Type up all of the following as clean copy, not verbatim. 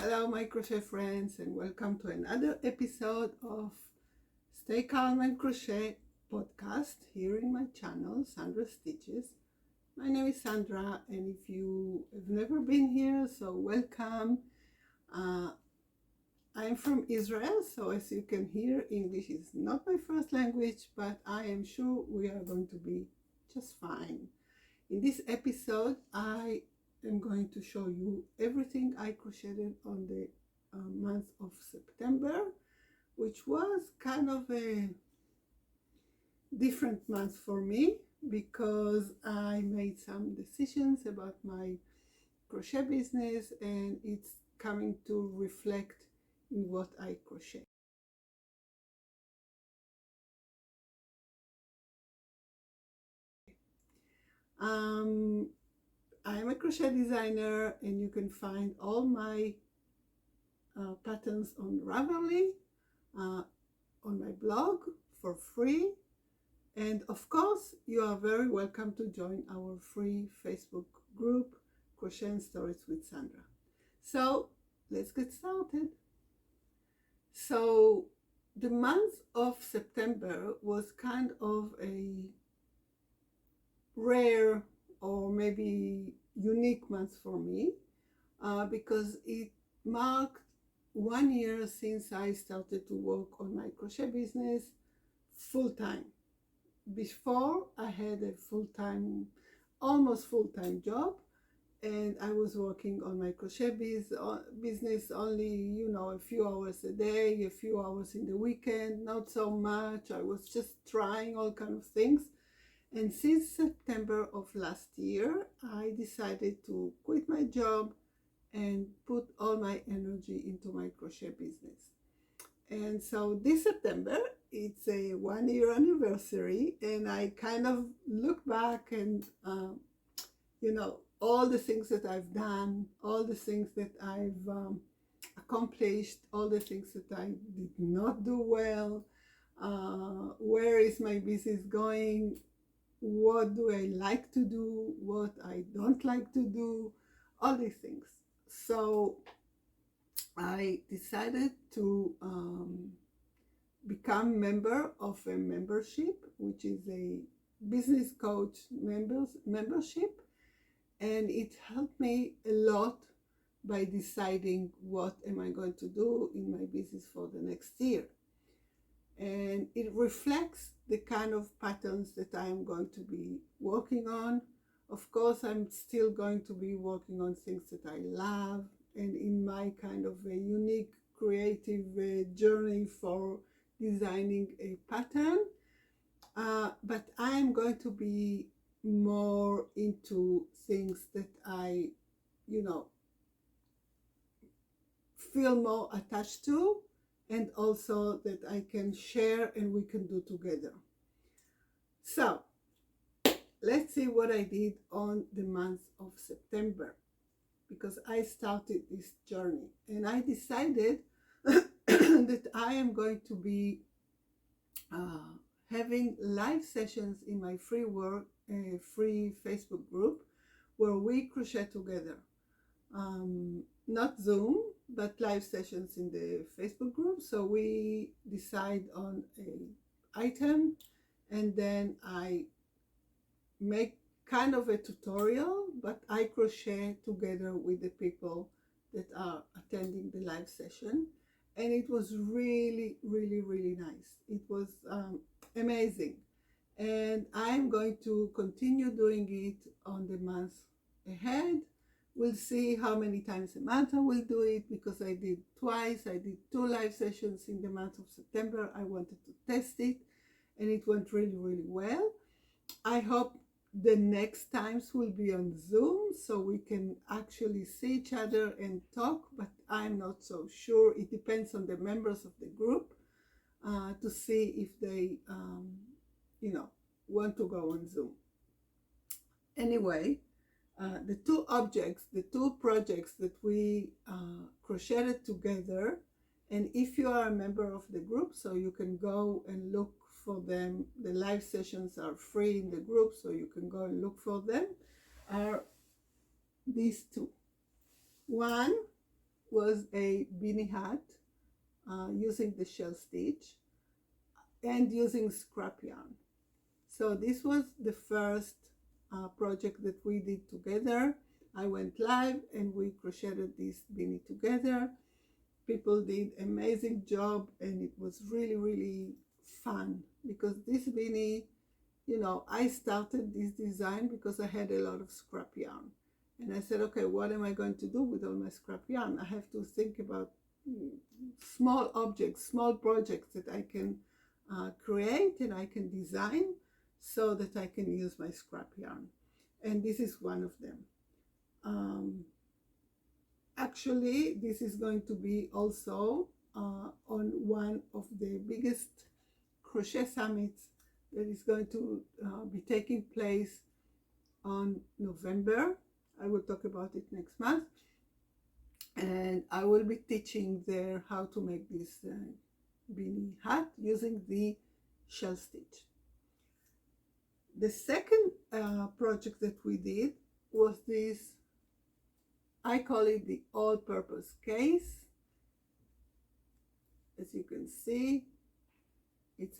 Hello my crochet friends, and welcome to another episode of Stay Calm and Crochet podcast here in my channel, SandraStitches. My name is Sandra, and if you have never been here, so welcome. I'm from Israel, so as you can hear, English is not my first language, but I am sure we are going to be just fine. In this episode, I am going to show you everything I crocheted on the month of September, which was kind of a different month for me because I made some decisions about my crochet business, and it's coming to reflect in what I crochet. I'm a crochet designer, and you can find all my patterns on Ravelry, on my blog for free. And of course, you are very welcome to join our free Facebook group, Crochet and Stories with Sandra. So let's get started. So the month of September was kind of a rare or maybe unique month for me because it marked 1 year since I started to work on my crochet business full-time. Before, I had a almost full-time job, and I was working on my crochet business only, a few hours a day, a few hours in the weekend, not so much. I was just trying all kinds of things. And since September of last year, I decided to quit my job and put all my energy into my crochet business. And so this September, it's a 1 year anniversary, and I kind of look back and, all the things that I've done, all the things that I've accomplished, all the things that I did not do well, where is my business going, what do I like to do, what I don't like to do, all these things. So I decided to become member of a membership, which is a business coach membership, and it helped me a lot by deciding what am I going to do in my business for the next year. And it reflects the kind of patterns that I am going to be working on. Of course, I'm still going to be working on things that I love and in my kind of a unique creative journey for designing a pattern. But I am going to be more into things that I, feel more attached to, and also that I can share and we can do together. So let's see what I did on the month of September, because I started this journey and I decided that I am going to be having live sessions in my free Facebook group where we crochet together. Not Zoom, but live sessions in the Facebook group. So we decide on an item, and then I make kind of a tutorial, but I crochet together with the people that are attending the live session. And it was really, really, really nice. It was amazing. And I'm going to continue doing it on the month ahead. We'll see how many times a month I will do it, because I did twice. I did 2 live sessions in the month of September. I wanted to test it, and it went really, really well. I hope the next times will be on Zoom so we can actually see each other and talk, but I'm not so sure. It depends on the members of the group to see if they, want to go on Zoom. Anyway, the 2 projects that we crocheted together, and if you are a member of the group, so you can go and look for them. The live sessions are free in the group, so you can go and look for them, are these 2. One was a beanie hat using the shell stitch and using scrap yarn. So this was the first project that we did together. I went live and we crocheted this beanie together. People did amazing job, and it was really, really fun because this beanie, you know, I started this design because I had a lot of scrap yarn. And I said, okay, what am I going to do with all my scrap yarn? I have to think about small objects, small projects that I can create and I can design so that I can use my scrap yarn. And this is one of them. Actually, this is going to be also on one of the biggest crochet summits that is going to be taking place on November. I will talk about it next month. And I will be teaching there how to make this beanie hat using the shell stitch. The second project that we did was this, I call it the all-purpose case. As you can see, it's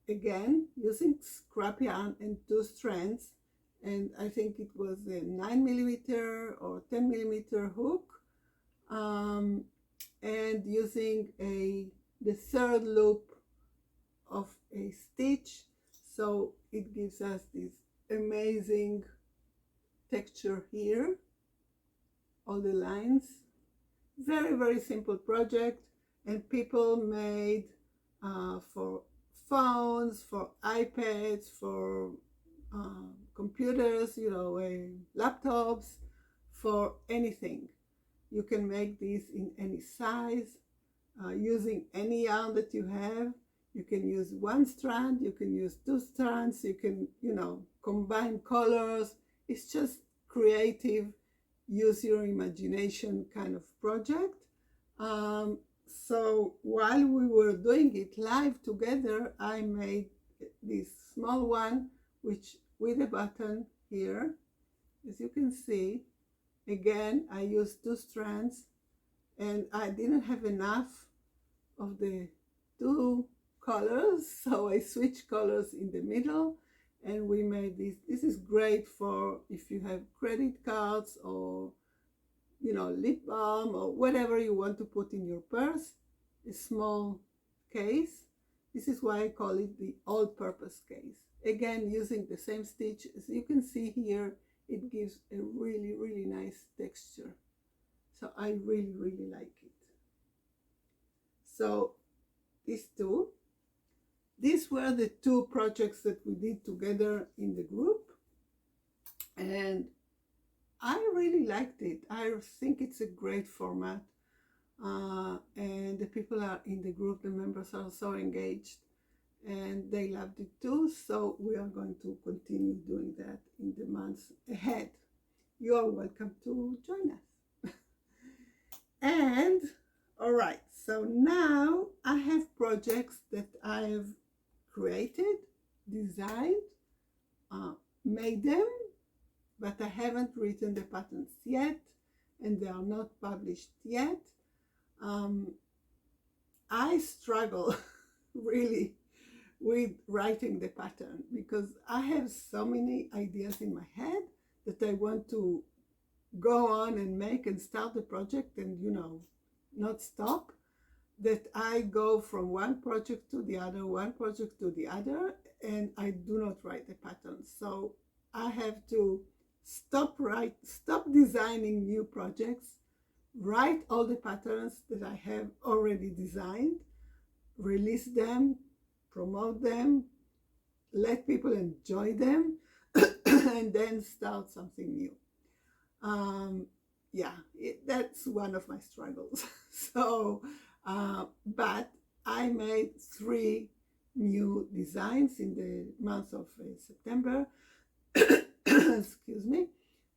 again using scrap yarn and 2 strands, and I think it was a 9mm or 10mm hook, and using the 3rd loop of a stitch, so it gives us this amazing texture here, all the lines. Very, very simple project, and people made for phones, for iPads, for computers, you know, laptops, for anything. You can make this in any size, using any yarn that you have. You can use 1 strand, you can use 2 strands, you can, you know, combine colors. It's just creative, use your imagination kind of project. So while we were doing it live together, I made this small one, which with a button here, as you can see. Again, I used 2 strands, and I didn't have enough of the 2 colors, so I switched colors in the middle, and we made this. This is great for if you have credit cards or, you know, lip balm or whatever you want to put in your purse, a small case. This is why I call it the all-purpose case. Again, using the same stitch. As you can see here, it gives a really, really nice texture. So I really, really like it. So these were the 2 projects that we did together in the group, and I really liked it. I think it's a great format, and the people are in the group, the members are so engaged, and they loved it too. So we are going to continue doing that in the months ahead. You are welcome to join us. And all right, so now I have projects that I have created, designed, made them, but I haven't written the patterns yet, and they are not published yet. I struggle really with writing the pattern because I have so many ideas in my head that I want to go on and make and start the project and, you know, not stop, that I go from one project to the other, one project to the other, and I do not write the pattern. So I have to stop designing new projects, write all the patterns that I have already designed, release them, promote them, let people enjoy them, and then start something new. That's one of my struggles. So, but I made 3 new designs in the month of September, excuse me,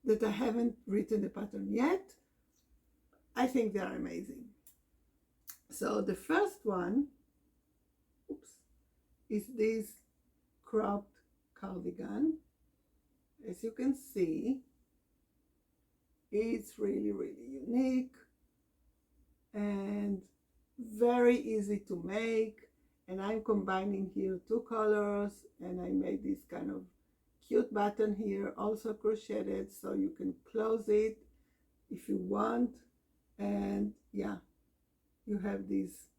that I haven't written the pattern yet. I think they're amazing. So the first one, is this cropped cardigan. As you can see, it's really, really unique. very easy to make, and I'm combining here two colors, and I made this kind of cute button here, also crocheted, so you can close it if you want. And yeah, you have these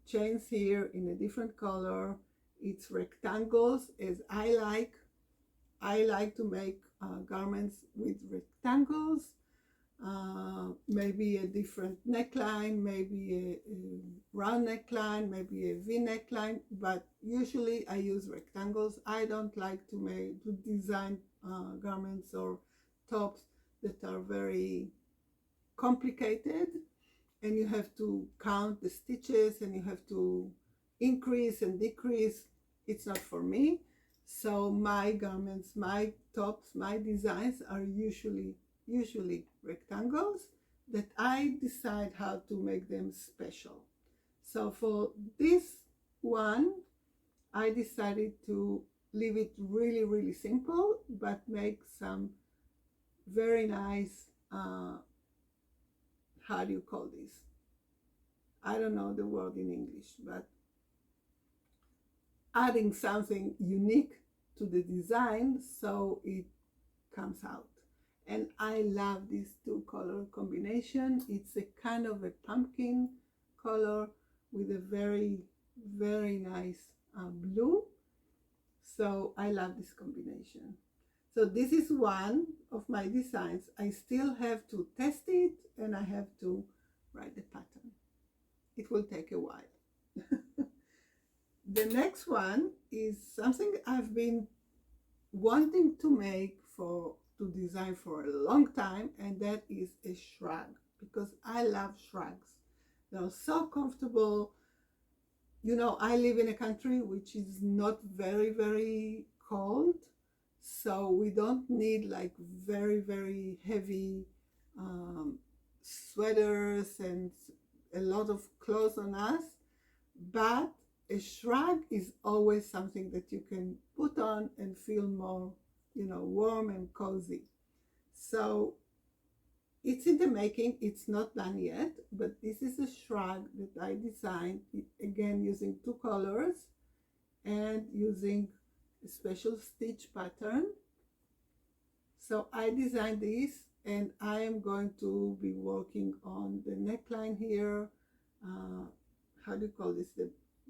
chains here in a different color. It's rectangles, as I like to make garments with rectangles. Maybe a different neckline, maybe a round neckline, maybe a V neckline, but usually I use rectangles. I don't like to design garments or tops that are very complicated, and you have to count the stitches and you have to increase and decrease. It's not for me. So my garments, my tops, my designs are usually rectangles that I decide how to make them special. So for this one, I decided to leave it really simple, but make some very nice, how do you call this? I don't know the word in English, but adding something unique to the design so it comes out. And I love this two color combination. It's a kind of a pumpkin color with a very nice blue. So I love this combination. So this is one of my designs. I still have to test it and I have to write the pattern. It will take a while. The next one is something I've been wanting to make to design for a long time, and that is a shrug, because I love shrugs. They're so comfortable. You know, I live in a country which is not very cold, so we don't need like very heavy sweaters and a lot of clothes on us, but a shrug is always something that you can put on and feel more, you know, warm and cozy. So it's in the making. It's not done yet, but this is a shrug that I designed, again using two colors and using a special stitch pattern. So I designed this, and I am going to be working on the neckline here. How do you call this? The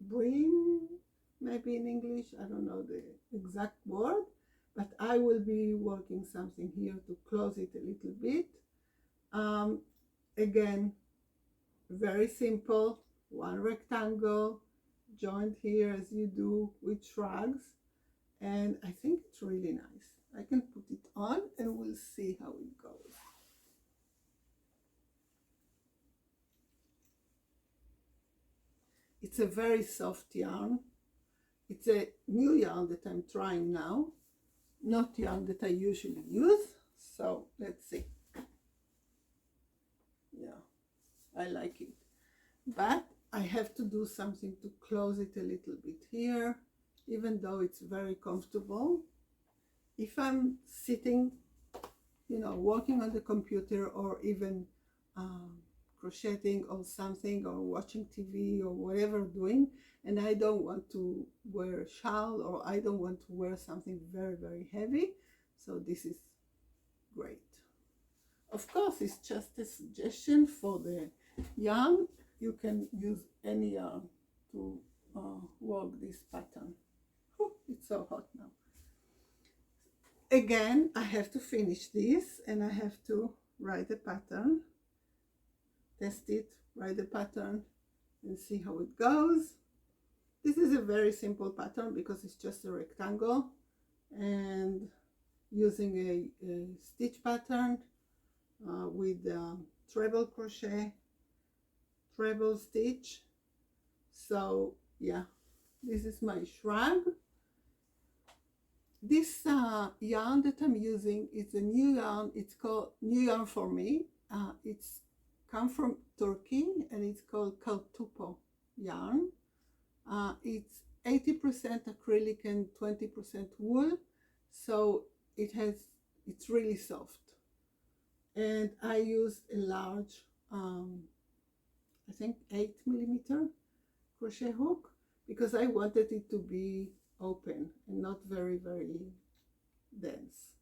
brim, maybe in English. I don't know the exact word, but I will be working something here to close it a little bit. Again, very simple, one rectangle joined here as you do with shrugs, and I think it's really nice. I can put it on and we'll see how it goes. It's a very soft yarn. It's a new yarn that I'm trying now, not yarn that I usually use. So let's see. Yeah, I like it. But I have to do something to close it a little bit here, even though it's very comfortable. If I'm sitting, you know, working on the computer, or even crocheting or something, or watching TV or whatever doing, and I don't want to wear a shawl, or I don't want to wear something very heavy, so this is great. Of course, it's just a suggestion for the yarn. You can use any yarn to work this pattern. Oh, it's so hot now. Again, I have to finish this, and I have to write the pattern, test it, write the pattern, and see how it goes. This is a very simple pattern because it's just a rectangle, and using a stitch pattern with treble crochet, treble stitch. So yeah, this is my shrug. This yarn that I'm using is a new yarn. It's called New Yarn for Me. It's come from Turkey, and it's called Kaltupo yarn. It's 80% acrylic and 20% wool, so it's really soft. And I used a large I think 8mm crochet hook, because I wanted it to be open and not very, very dense.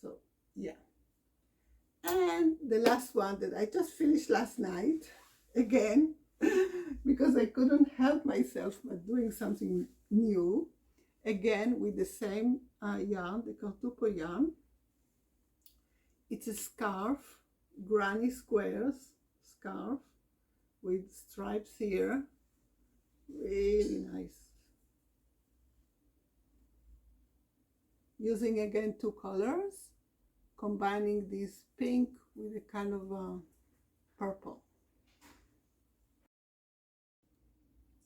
So yeah. And the last one that I just finished last night, again, because I couldn't help myself but doing something new, again with the same yarn, the Cartupo yarn. It's a scarf, granny squares scarf with stripes here, really nice. Using again 2 colors, combining this pink with a kind of purple.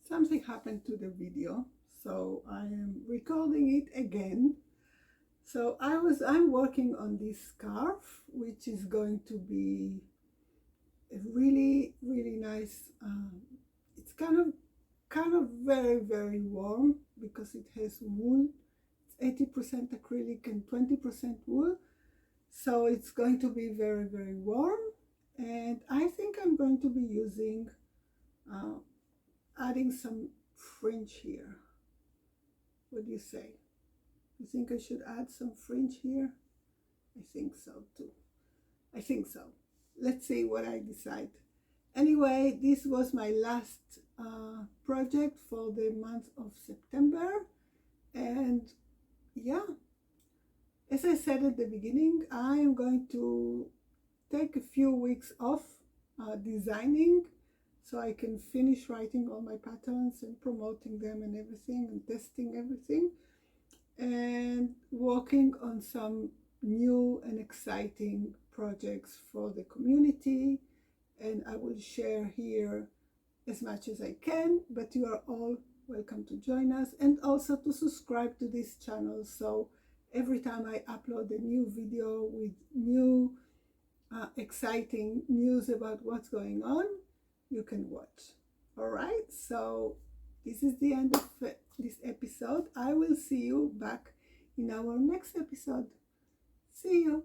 Something happened to the video, so I am recording it again. So I'm working on this scarf, which is going to be a really, really nice. It's kind of very, very warm because it has wool. It's 80% acrylic and 20% wool. So it's going to be very, very warm. And I think I'm going to be using, adding some fringe here. What do you say? You think I should add some fringe here? I think so too. I think so. Let's see what I decide. Anyway, this was my last project for the month of September. And yeah, as I said at the beginning, I am going to take a few weeks off designing so I can finish writing all my patterns and promoting them and everything and testing everything, and working on some new and exciting projects for the community. And I will share here as much as I can, but you are all welcome to join us, and also to subscribe to this channel, so every time I upload a new video with new exciting news about what's going on, you can watch. All right, so this is the end of this episode. I will see you back in our next episode. See you.